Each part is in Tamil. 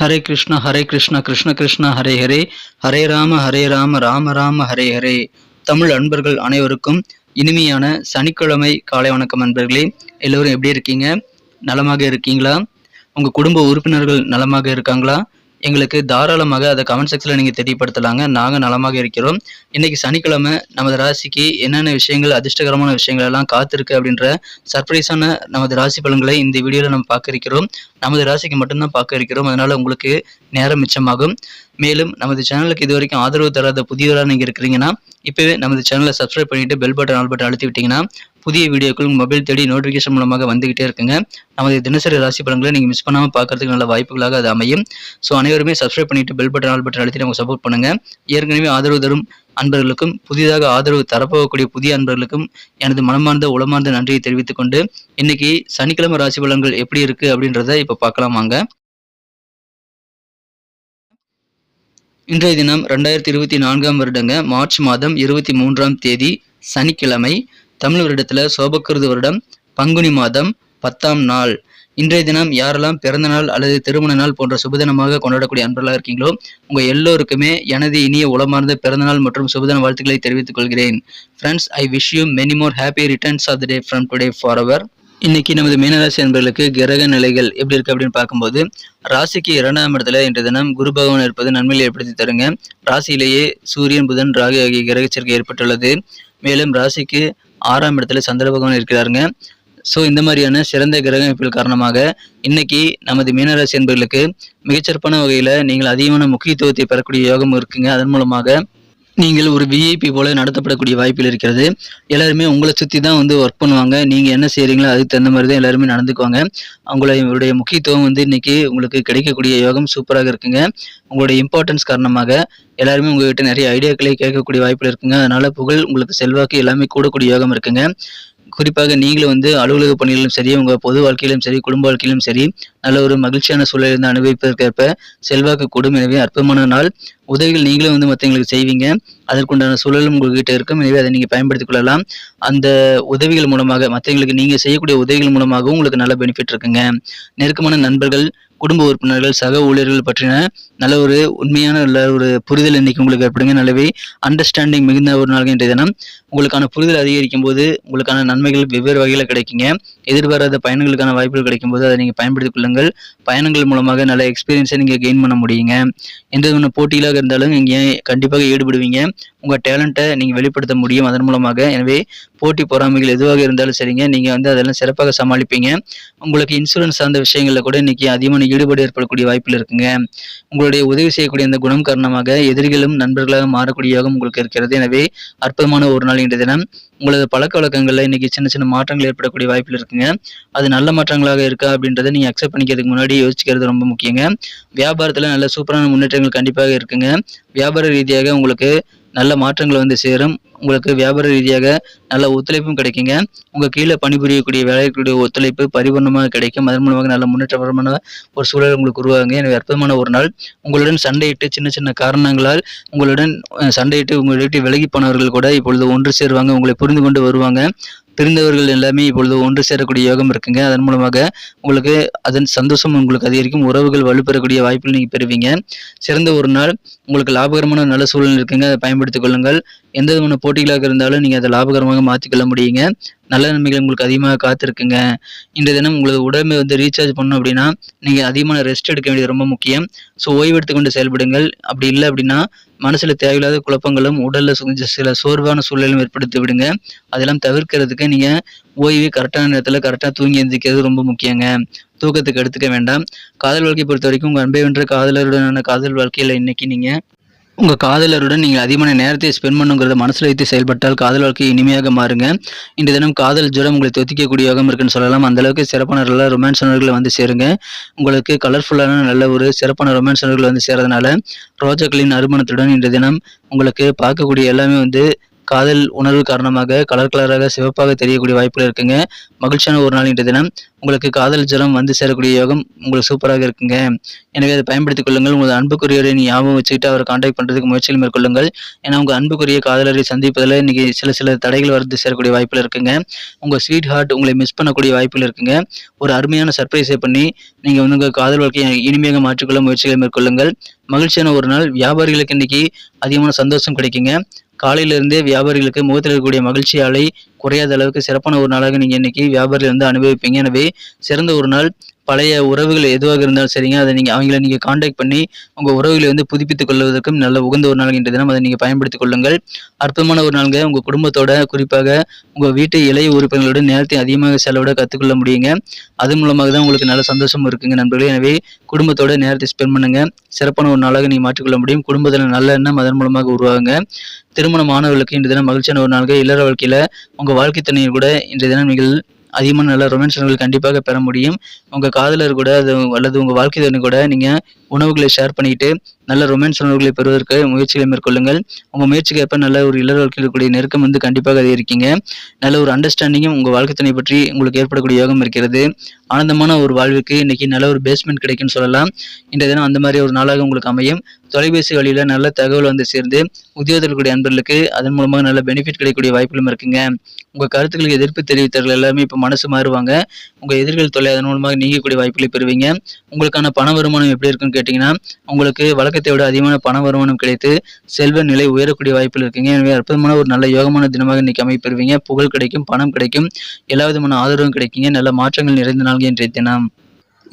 ஹரே கிருஷ்ணா கிருஷ்ண கிருஷ்ணா ஹரே ஹரே, ஹரே ராம ராம ராம ஹரே ஹரே. தமிழ் அன்பர்கள் அனைவருக்கும் இனிமையான சனிக்கிழமை காலை வணக்கம் அன்பர்களே. எல்லோரும் எப்படி இருக்கீங்க? நலமாக இருக்கீங்களா? உங்கள் குடும்ப உறுப்பினர்கள் நலமாக இருக்காங்களா? எங்களுக்கு தாராளமாக அதை கமெண்ட் செக்ஷனில் நீங்கள் தெரியப்படுத்தலாங்க. நாங்கள் நலமாக இருக்கிறோம். இன்றைக்கி சனிக்கிழமை நமது ராசிக்கு என்னென்ன விஷயங்கள் அதிர்ஷ்டகரமான விஷயங்கள் எல்லாம் காத்திருக்கு அப்படின்ற சர்ப்ரைஸான நமது ராசி பலன்களை இந்த வீடியோவில் நம்ம பார்க்க இருக்கிறோம். நமது ராசிக்கு மட்டும்தான் பார்க்க இருக்கிறோம். அதனால் உங்களுக்கு நேரம் மிச்சமாகும். மேலும் நமது சேனலுக்கு இது வரைக்கும் ஆதரவு தராத புதியவராக நீங்கள் இருக்கிறீங்கன்னா இப்போவே நமது சேனலை சப்ஸ்கிரைப் பண்ணிவிட்டு பெல் பட்டன் ஆல் பட்டன் அழுத்தி விட்டிங்கன்னா புதிய வீடியோக்கள் மொபைல் தேடி நோட்டிஃபிகேஷன் மூலமாக வந்துகிட்டே இருக்குங்க. நமது தினசரி ராசி பலன்களை நீங்கள் மிஸ் பண்ணாமல் பார்க்கறதுக்கு நல்ல வாய்ப்புகளாக அது அமையும். ஸோ அனைவருமே சப்ஸ்கிரைப் பண்ணிவிட்டு பெல் பட்டன் ஆல் பட்டன் அழுத்தி நமக்கு சப்போர்ட் பண்ணுங்கள். ஏற்கனவே ஆதரவு தரும் அன்பர்களுக்கும் புதிதாக ஆதரவு தரப்போகக்கூடிய புதிய அன்பர்களுக்கும் எனது மனமார்ந்த உளமார்ந்த நன்றியை தெரிவித்துக் கொண்டு இன்னைக்கு சனிக்கிழமை ராசி பலன்கள் எப்படி இருக்கு அப்படின்றத இப்போ பார்க்கலாம் வாங்க. இன்றைய தினம் 2024 வருடங்க மார்ச் மாதம் 23ஆம் தேதி சனிக்கிழமை. தமிழ் வருடத்தில் சோபக்கிருது வருடம் பங்குனி மாதம் 10ஆம் நாள். இன்றைய தினம் யாரெல்லாம் பிறந்த நாள் அல்லது திருமண நாள் போன்ற சுபதினமாக கொண்டாடக்கூடிய அன்பர்களாக இருக்கீங்களோ உங்கள் எல்லோருக்குமே எனது இனிய உளமார்ந்த பிறந்தநாள் மற்றும் சுபதின வாழ்த்துக்களை தெரிவித்துக் கொள்கிறேன். Friends, I wish you many more happy returns of the day from today forever. இன்னைக்கு நமது மீனராசி அன்பர்களுக்கு கிரக நிலைகள் எப்படி இருக்கு அப்படின்னு பார்க்கும்போது, ராசிக்கு 2ஆம் இடத்துல இன்றைய தினம் குரு பகவான் இருப்பது நன்மையை ஏற்படுத்தி தருங்க. ராசியிலேயே சூரியன் புதன் ராகு ஆகிய கிரக சேர்க்கை ஏற்பட்டுள்ளது. மேலும் ராசிக்கு 6ஆம் இடத்துல சந்திர பகவான் இருக்கிறாருங்க. ஸோ இந்த மாதிரியான சிறந்த கிரக அமைப்புகள் காரணமாக இன்னைக்கு நமது மீனராசி அன்பர்களுக்கு மிகச்சிறப்பான வகையில் நீங்கள் அதிகமான முக்கியத்துவத்தை பெறக்கூடிய யோகம் இருக்குங்க. அதன் மூலமாக நீங்கள் ஒரு விஐபி போல நடத்தப்படக்கூடிய வாய்ப்பில் இருக்கிறது. எல்லாருமே உங்களை சுற்றி தான் ஒர்க் பண்ணுவாங்க. நீங்கள் என்ன செய்கிறீங்களோ அதுக்கு தகுந்த மாதிரி தான் எல்லாருமே நடந்துக்குவாங்க. அவங்களுடைய முக்கியத்துவம் இன்னைக்கு உங்களுக்கு கிடைக்கக்கூடிய யோகம் சூப்பராக இருக்குங்க. உங்களுடைய இம்பார்ட்டன்ஸ் காரணமாக எல்லாருமே உங்ககிட்ட நிறைய ஐடியாக்களை கேட்கக்கூடிய வாய்ப்பில் இருக்குங்க. அதனால புகழ், உங்களுக்கு செல்வாக்கு எல்லாமே கூடக்கூடிய யோகம் இருக்குங்க. குறிப்பாக நீங்களும் அலுவலக பணிகளிலும் சரி, உங்கள் பொது வாழ்க்கையிலும் சரி, குடும்ப வாழ்க்கையிலும் சரி நல்ல ஒரு மகிழ்ச்சியான சூழலிருந்து அனுபவிப்பதற்கேற்ப செல்வாக்கு கூடும். எனவே அற்புதமான நாள். உதவிகள் நீங்களும் மற்றவங்களுக்கு செய்வீங்க. அதற்குண்டான சூழலும் உங்கள்கிட்ட இருக்கும். எனவே அதை நீங்கள் பயன்படுத்திக் கொள்ளலாம். அந்த உதவிகள் மூலமாக மற்றவங்களுக்கு நீங்கள் செய்யக்கூடிய உதவிகள் மூலமாகவும் உங்களுக்கு நல்ல பெனிஃபிட் இருக்குங்க. நெருக்கமான நண்பர்கள், குடும்ப உறுப்பினர்கள், சக ஊழியர்கள் பற்றின நல்ல ஒரு உண்மையான நல்ல ஒரு புரிதல் இன்னைக்கு உங்களுக்கு ஏற்படுங்க. நல்லவே அண்டர்ஸ்டாண்டிங் மிகுந்த ஒரு நாள் இன்றைய தினம். உங்களுக்கான புரிதல் அதிகரிக்கும் போது உங்களுக்கான நன்மைகள் வெவ்வேறு வகையில் கிடைக்குங்க. எதிர்பாராத பயணங்களுக்கான வாய்ப்புகள் கிடைக்கும் போது அதை நீங்கள் பயன்படுத்திக் கொள்ளுங்கள். பயணங்கள் மூலமாக நல்ல எக்ஸ்பீரியன்ஸை நீங்கள் கெயின் பண்ண முடியுங்க. எந்த வித போட்டிகளாக இருந்தாலும் நீங்கள் கண்டிப்பாக ஈடுபடுவீங்க. உங்கள் டேலண்ட்டை நீங்கள் வெளிப்படுத்த முடியும் அதன் மூலமாக. எனவே போட்டி பொறாமைகள் எதுவாக இருந்தாலும் சரிங்க, நீங்கள் அதெல்லாம் சிறப்பாக சமாளிப்பீங்க. உங்களுக்கு இன்சூரன்ஸ் சார்ந்த விஷயங்களில் கூட இன்னைக்கு அதிகமான ஈடுபாடு ஏற்படக்கூடிய வாய்ப்பில் இருக்குங்க. உங்களுடைய உதவி செய்யக்கூடிய அந்த குணம் காரணமாக எதிரிகளும் நண்பர்களாக மாறக்கூடிய யோகம் உங்களுக்கு இருக்கிறது. எனவே அற்புதமான ஒரு நாள் இன்றைய தினம். உங்களது பழக்க வழக்கங்களில் இன்னைக்கு சின்ன சின்ன மாற்றங்கள் ஏற்படக்கூடிய வாய்ப்பில் இருக்குங்க. அது நல்ல மாற்றங்களாக இருக்கா அப்படின்றத நீங்கள் அக்செப்ட் பண்ணிக்கிறதுக்கு முன்னாடி யோசிக்கிறது ரொம்ப முக்கியங்க. வியாபாரத்தில் நல்ல சூப்பரான முன்னேற்றங்கள் கண்டிப்பாக இருக்குங்க. வியாபார ரீதியாக உங்களுக்கு நல்ல மாற்றங்கள் சேரும். உங்களுக்கு வியாபார ரீதியாக நல்ல ஒத்துழைப்பும் கிடைக்குங்க. உங்கள் கீழே பணிபுரியக்கூடிய வேலைகளுடைய ஒத்துழைப்பு பரிபூர்ணமாக கிடைக்கும். அதன் மூலமாக நல்ல முன்னேற்றமான ஒரு சூழல் உங்களுக்கு உருவாகுங்க. எனவே அற்புதமான ஒரு நாள். உங்களுடன் சண்டையிட்டு சின்ன சின்ன காரணங்களால் உங்களுடன் சண்டையிட்டு உங்களை விட்டு விலகி போனவர்கள் கூட இப்பொழுது ஒன்று சேருவாங்க. உங்களை புரிந்து கொண்டு வருவாங்க. பிரிந்தவர்கள் எல்லாமே இப்பொழுது ஒன்று சேரக்கூடிய யோகம் இருக்குங்க. அதன் மூலமாக உங்களுக்கு அதன் சந்தோஷம் உங்களுக்கு அதிகரிக்கும். உறவுகள் வலுப்பெறக்கூடிய வாய்ப்பில் நீங்கள் பெறுவீங்க. சிறந்த ஒரு நாள். உங்களுக்கு லாபகரமான நல்ல சூழல் இருக்குங்க. அதை பயன்படுத்திக் கொள்ளுங்கள். எந்த விதமான போட்டிகளாக இருந்தாலும் நீங்கள் அதை லாபகரமாக மாற்றிக்கொள்ள முடியுங்க. நல்ல நன்மைகள் உங்களுக்கு அதிகமாக காத்திருக்குங்க. இன்றைய தினம் உங்களுக்கு உடம்பை ரீசார்ஜ் பண்ணணும் அப்படின்னா நீங்கள் அதிகமான ரெஸ்ட் எடுக்க வேண்டியது ரொம்ப முக்கியம். ஸோ ஓய்வெடுத்து கொண்டு செயல்படுங்கள். அப்படி இல்லை அப்படின்னா மனசில் தேவையில்லாத குழப்பங்களும் உடலில் சில சோர்வான சூழலும் ஏற்படுத்தி விடுங்க. அதெல்லாம் தவிர்க்கிறதுக்கு நீங்கள் ஓய்வு கரெக்டான நேரத்தில் கரெக்டாக தூங்கி எந்திரிக்கிறது ரொம்ப முக்கியங்க. தூக்கத்துக்கு எடுத்துக்க வேண்டாம். காதல் வாழ்க்கை பொறுத்த வரைக்கும் உங்கள் அன்பை வென்ற காதலருடனான காதல் வாழ்க்கையில் இன்னைக்கு நீங்கள் உங்கள் காதலருடன் நீங்கள் அதிகமான நேரத்தை ஸ்பெண்ட் பண்ணுங்கிறத மனசில் வைத்து செயல்பட்டால் காதல் வாழ்க்கை இனிமையாக மாறுங்க. இன்றைய தினம் காதல் ஜுரம் உங்களை தொத்திக்கக்கூடிய யோகம் இருக்குன்னு சொல்லலாம். அந்தளவுக்கு சிறப்பான நல்ல ரொமான்ஸ் உணர்வுகளை சேருங்க. உங்களுக்கு கலர்ஃபுல்லான நல்ல ஒரு சிறப்பான ரொமான்ஸ் உணர்வுகள் சேரதுனால ரோஜாக்களின் அருமணத்துடன் இன்றைய தினம் உங்களுக்கு பார்க்கக்கூடிய எல்லாமே காதல் உணர்வு காரணமாக கலர் கலராக சிவப்பாக தெரியக்கூடிய வாய்ப்புகள் இருக்குங்க. மகிழ்ச்சியான ஒரு நாள் இன்றைய தினம். உங்களுக்கு காதல் ஜலம் வந்து சேரக்கூடிய யோகம் உங்களுக்கு சூப்பராக இருக்குங்க. எனவே அதை பயன்படுத்திக் கொள்ளுங்கள். உங்களது அன்புக்குரியவரை ஞாபகம் வச்சுக்கிட்டு அவரை கான்டாக்ட் பண்ணுறதுக்கு முயற்சிகள் மேற்கொள்ளுங்கள். ஏன்னா உங்கள் அன்புக்குரிய காதலரை சந்திப்பதில் இன்னைக்கு சில தடைகள் வந்து சேரக்கூடிய வாய்ப்புகள் இருக்குங்க. உங்கள் ஸ்வீட் ஹார்ட் உங்களை மிஸ் பண்ணக்கூடிய வாய்ப்புகள் இருக்குங்க. ஒரு அருமையான சர்ப்ரைஸை பண்ணி நீங்கள் வந்து உங்கள் காதல் வாழ்க்கையை இனிமையாக மாற்றிக்கொள்ள முயற்சிகளை மேற்கொள்ளுங்கள். மகிழ்ச்சியான ஒரு நாள். வியாபாரிகளுக்கு இன்னைக்கு அதிகமான சந்தோஷம் கிடைக்குங்க. காலையிலிருந்தே வியாபாரிகளுக்கு முகத்தில் இருக்கக்கூடிய மகிழ்ச்சி அலை குறையாத அளவுக்கு சிறப்பான ஒரு நாளாக நீங்கள் இன்னைக்கு வியாபாரிகள் வந்து அனுபவிப்பீங்க. எனவே சிறந்த ஒரு நாள். பழைய உறவுகள் எதுவாக இருந்தாலும் சரிங்க, அதை அவங்கள நீங்கள் கான்டாக்ட் பண்ணி உங்கள் உறவுகளை வந்து புதுப்பித்துக் கொள்வதற்கும் நல்ல உகந்த ஒரு நாள் இன்றைய தினம் அதை நீங்கள் பயன்படுத்திக் கொள்ளுங்கள். அற்புதமான ஒரு நாளுங்க. உங்கள் குடும்பத்தோட, குறிப்பாக உங்கள் வீட்டு இளைய உறுப்பினர்களோட நேரத்தை அதிகமாக செலவிட கற்றுக்கொள்ள முடியுங்க. அது மூலமாக தான் உங்களுக்கு நல்ல சந்தோஷம் இருக்குங்க நண்பர்களே. எனவே குடும்பத்தோட நேரத்தை ஸ்பெண்ட் பண்ணுங்க. சிறப்பான ஒரு நாளாக நீங்கள் மாற்றிக்கொள்ள முடியும். குடும்பத்தில் நல்ல எண்ணம் அதன் மூலமாக உருவாகுங்க. திருமணமானவர்களுக்கு இன்றைய தினம் மகிழ்ச்சியான ஒரு நாளுங்க. இல்லற வாழ்க்கையில் உங்கள் வாழ்க்கை துணையை கூட இன்றைய தினம் நீங்கள் அதிகமான நல்ல ரொமான்ஸ் உணவுகள் கண்டிப்பாக பெற முடியும். உங்கள் காதலர் கூட அல்லது உங்கள் வாழ்க்கை துணை கூட நீங்கள் உணவுகளை ஷேர் பண்ணிக்கிட்டு நல்ல ரொமான்ஸ் உணவுகளை பெறுவதற்கு முயற்சிகளை மேற்கொள்ளுங்கள். உங்கள் முயற்சிக்கு ஏற்ப நல்ல ஒரு இல்லற வாழ்க்கையில் இருக்கக்கூடிய நெருக்கம் வந்து கண்டிப்பாக அதிகரிக்கீங்க. நல்ல ஒரு அண்டர்ஸ்டாண்டிங்கும் உங்கள் வாழ்க்கை துணை பற்றி உங்களுக்கு ஏற்படக்கூடிய யோகம் இருக்கிறது. ஆனந்தமான ஒரு வாழ்வுக்கு இன்னைக்கு நல்ல ஒரு பேஸ்மெண்ட் கிடைக்கும்னு சொல்லலாம். இன்றைய தினம் அந்த மாதிரி ஒரு நாளாக உங்களுக்கு அமையும். தொலைபேசி வழியில் நல்ல தகவல் வந்து சேர்ந்து உத்தியோகத்தில் இருக்கக்கூடிய அன்பர்களுக்கு அதன் மூலமாக நல்ல பெனிஃபிட் கிடைக்கக்கூடிய வாய்ப்புகளும் இருக்குங்க. உங்கள் கருத்துக்களுக்கு எதிர்ப்பு தெரிவித்தவர்கள் எல்லாமே இப்போ மனசு மாறுவாங்க. உங்கள் எதிர்கள் தொல்லை அதன் மூலமாக நீங்கக்கூடிய வாய்ப்புகளை பெறுவீங்க. உங்களுக்கான பண வருமானம் எப்படி இருக்குன்னு கேட்டிங்கன்னா, உங்களுக்கு வழக்கத்தை விட அதிகமான பண வருமானம் கிடைத்து செல்வ நிலை உயரக்கூடிய வாய்ப்புகள் இருக்குங்க. எனவே அற்புதமான ஒரு நல்ல யோகமான தினமாக இன்னைக்கு அமைப்பெறுவீங்க. புகழ் கிடைக்கும், பணம் கிடைக்கும், எல்லா விதமான ஆதரவும் கிடைக்குங்க. நல்ல மாற்றங்கள் நிறைந்த நாள் இன்றைய தினம்.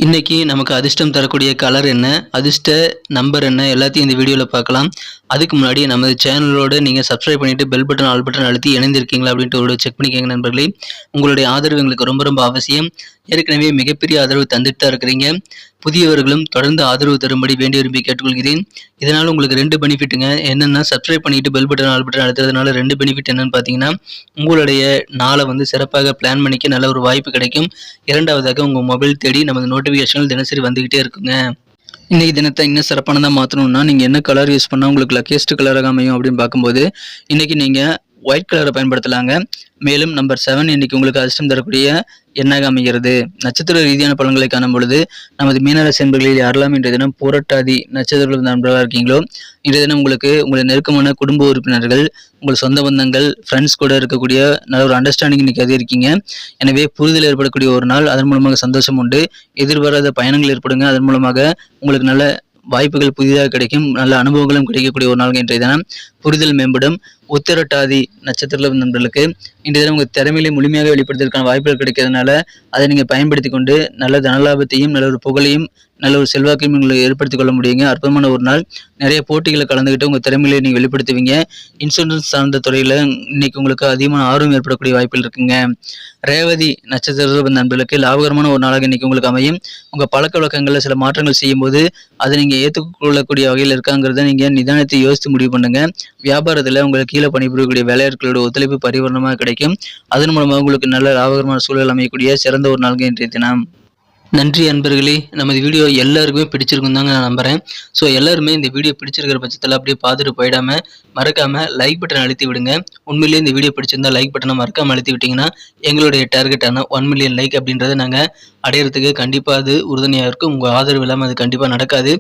இன்னைக்கு நமக்கு அதிர்ஷ்டம் தரக்கூடிய கலர் என்ன, அதிர்ஷ்ட நம்பர் என்ன, எல்லாத்தையும் இந்த வீடியோவில் பார்க்கலாம். அதுக்கு முன்னாடி நமது சேனலோடு நீங்கள் சப்ஸ்கிரைப் பண்ணிவிட்டு பெல் பட்டன் ஆல் பட்டன் அழுத்தி இணைந்திருக்கீங்களா அப்படின்ட்டு ஒரு செக் பண்ணிக்கோங்க நண்பர்களே. உங்களுடைய ஆதரவு எங்களுக்கு ரொம்ப ரொம்ப அவசியம். ஏற்கனவே மிகப்பெரிய ஆதரவு தந்துட்டு தான் இருக்கிறீங்க. புதியவர்களும் தொடர்ந்து ஆதரவு தரும்படி வேண்டி விரும்பி கேட்டுக்கொள்கிறேன். இதனால் உங்களுக்கு 2 பெனிஃபிட்டுங்க. என்னென்னா, சப்ஸ்கிரைப் பண்ணிட்டு பெல் பட்டன் ஆல் பட்டன் அழுத்துறதுனால 2 பெனிஃபிட் என்னன்னு பார்த்தீங்கன்னா, உங்களுடைய நாளை வந்து சிறப்பாக பிளான் பண்ணிக்க நல்ல ஒரு வாய்ப்பு கிடைக்கும். இரண்டாவதாக உங்கள் மொபைல் தேடி நமது நோட்டிஃபிகேஷன்கள் தினசரி வந்துக்கிட்டே இருக்குங்க. இன்றைக்கி தினத்தை இன்னும் சிறப்பானதாக மாற்றணும்னா நீங்கள் என்ன கலர் யூஸ் பண்ணால் உங்களுக்கு லக்கியஸ்ட் கலராக அமையும் அப்படின்னு பார்க்கும்போது, இன்றைக்கி நீங்கள் ஒயிட் கலரை பயன்படுத்தலாங்க. மேலும் நம்பர் 7 இன்னைக்கு உங்களுக்கு அதிர்ஷ்டம் தரக்கூடிய எண்ணாக அமைகிறது. நட்சத்திர ரீதியான பலன்களை காணும் பொழுது நமது மீனராசி என்பர்களில் யாரெல்லாம் இன்றைய தினம் புரட்டாதி நட்சத்திர நண்பர்களாக இருக்கீங்களோ, இன்றைய தினம் உங்களுக்கு உங்களுடைய நெருக்கமான குடும்ப உறுப்பினர்கள், உங்கள் சொந்த பந்தங்கள், ஃப்ரெண்ட்ஸ் கூட இருக்கக்கூடிய நல்ல ஒரு அண்டர்ஸ்டாண்டிங் இன்னைக்கு அதிகரிக்கீங்க. எனவே புரிதல் ஏற்படக்கூடிய ஒரு நாள். அதன் மூலமாக சந்தோஷம் உண்டு. எதிர்பாராத பயணங்கள் ஏற்படுங்க. அதன் மூலமாக உங்களுக்கு நல்ல வாய்ப்புகள் புதிதாக கிடைக்கும். நல்ல அனுபவங்களும் கிடைக்கக்கூடிய ஒரு நாள் இன்றைய தினம். புரிதல் மேம்படும். உத்திரட்டாதி நட்சத்திர நண்பர்களுக்கு இன்றைய தினம் உங்கள் திறமையிலே முழுமையாக வெளிப்படுத்துவதற்கான வாய்ப்புகள் கிடைக்கிறதுனால அதை நீங்கள் பயன்படுத்தி கொண்டு நல்ல தனலாபத்தையும் நல்ல ஒரு புகழையும் நல்ல ஒரு செல்வாக்கையும் உங்களுக்கு ஏற்படுத்திக் கொள்ள முடியுங்க. அற்புதமான ஒரு நாள். நிறைய போட்டிகளை கலந்துக்கிட்டு உங்கள் திறமையிலே நீங்கள் வெளிப்படுத்துவீங்க. இன்சூரன்ஸ் சார்ந்த துறையில் இன்னைக்கு உங்களுக்கு அதிகமான ஆர்வம் ஏற்படக்கூடிய வாய்ப்புகள் இருக்குங்க. ரேவதி நட்சத்திர நண்பர்களுக்கு லாபகரமான ஒரு நாளாக இன்னைக்கு உங்களுக்கு அமையும். உங்கள் பழக்க வழக்கங்களில் சில மாற்றங்கள் செய்யும் போது அதை நீங்கள் ஏற்றுக்கொள்ளக்கூடிய வகையில் இருக்காங்கிறத நீங்கள் நிதானத்தை யோசித்து முடிவு பண்ணுங்க. வியாபாரத்தில் உங்களுக்கு கீழே பணிபுரியக்கூடிய வேலையாட்களோட ஒத்துழைப்பு பரிவர்த்தமாக கிடைக்கும். அதன் மூலமாக உங்களுக்கு நல்ல லாபகரமான சூழல் அமையக்கூடிய சிறந்த ஒரு நாள்கள் இன்றைய தினம். நன்றி அன்பர்களே. நமது வீடியோ எல்லாருக்குமே பிடிச்சிருக்கும் தாங்க நான் நம்புகிறேன். ஸோ எல்லாருமே இந்த வீடியோ பிடிச்சிருக்கிற பட்சத்தில் அப்படியே பார்த்துட்டு போயிடாமல் மறக்காமல் லைக் பட்டன் அழுத்தி விடுங்க. உண்மையிலேயே இந்த வீடியோ பிடிச்சிருந்தா லைக் பட்டனை மறக்காமல் அழுத்தி விட்டிங்கன்னா எங்களுடைய டார்கெட்டான 1 மில்லியன் லைக் அப்படின்றத நாங்கள் அடையிறதுக்கு கண்டிப்பாக அது உறுதுணையாக இருக்கும். உங்கள் ஆதரவு இல்லாமல் அது கண்டிப்பாக நடக்காது.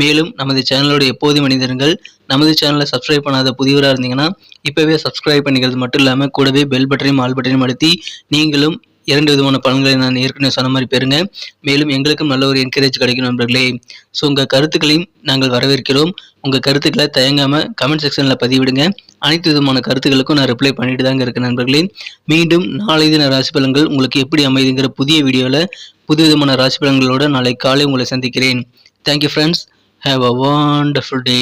மேலும் நமது சேனலோட எப்போதும் மனிதர்கள் நமது சேனலை சப்ஸ்கிரைப் பண்ணாத புதியவராக இருந்தீங்கன்னா இப்போவே சப்ஸ்கிரைப் பண்ணிக்கிறது மட்டும் இல்லாமல் கூடவே பெல் பட்டனையும் ஆல் பட்டனையும் அழுத்தி நீங்களும் 2 விதமான பலன்களை நான் ஏற்கனவே சொன்ன மாதிரி பெறுங்க. மேலும் எங்களுக்கும் நல்ல ஒரு என்கரேஜ் கிடைக்கும் நண்பர்களே. ஸோ உங்கள் கருத்துக்களையும் நாங்கள் வரவேற்கிறோம். உங்கள் கருத்துக்களை தயங்காமல் கமெண்ட் செக்ஷனில் பதிவிடுங்க. அனைத்து விதமான கருத்துக்களுக்கும் நான் ரிப்ளை பண்ணிட்டு தாங்க இருக்கேன் நண்பர்களே. மீண்டும் நாளை தின ராசி பலன்கள் உங்களுக்கு எப்படி அமைதுங்கிற புதிய வீடியோவில் புது விதமான ராசி பலன்களோடு நாளை காலை உங்களை சந்திக்கிறேன். Thank you friends. Have a wonderful day.